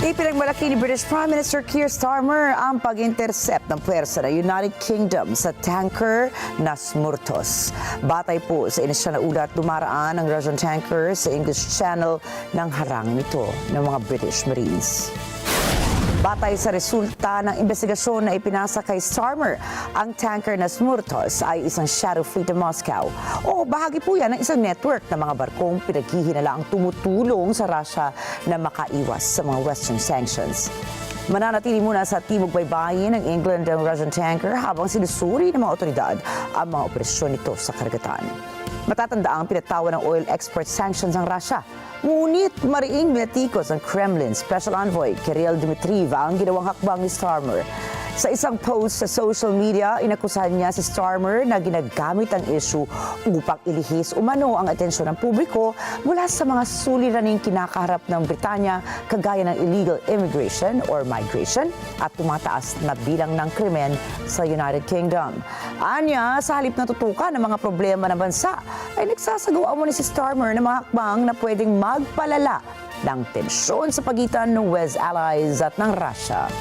Ipinagmalaki ni British Prime Minister Keir Starmer ang pag-intercept ng pwersa ng United Kingdom sa tanker na Smurtos. Batay po sa inisyal na ulat, dumaraan ang Russian tanker sa English Channel nang harangin ito ng mga British Marines. Batay sa resulta ng investigasyon na ipinasa kay Starmer, ang tanker na Smurtos ay isang shadow fleet ng Moscow o bahagi po yan ng isang network ng mga barkong pinaghihinalaang tumutulong sa Russia na makaiwas sa mga Western sanctions. Mananatili muna sa Timog Baybayin ng England ang Russian tanker habang sinusuri ng mga otoridad ang mga operasyon nito sa karagatan. Matatanda ang pinatawan ng oil export sanctions ng Russia. Ngunit mariing binatikos ng Kremlin Special Envoy Kirill Dmitriev ang ginawang hakbang ni Starmer. Sa isang post sa social media, inakusahan niya si Starmer na ginagamit ang issue upang ilihis umano ang atensyon ng publiko mula sa mga suliraning kinakaharap ng Britanya kagaya ng illegal immigration or migration at tumataas na bilang ng krimen sa United Kingdom. Anya, sa halip na tutukan ng mga problema ng bansa, ay nagsasagawa mo ni si Starmer ng mga hakbang na pwedeng magpalala ng tensyon sa pagitan ng West Allies at ng Russia.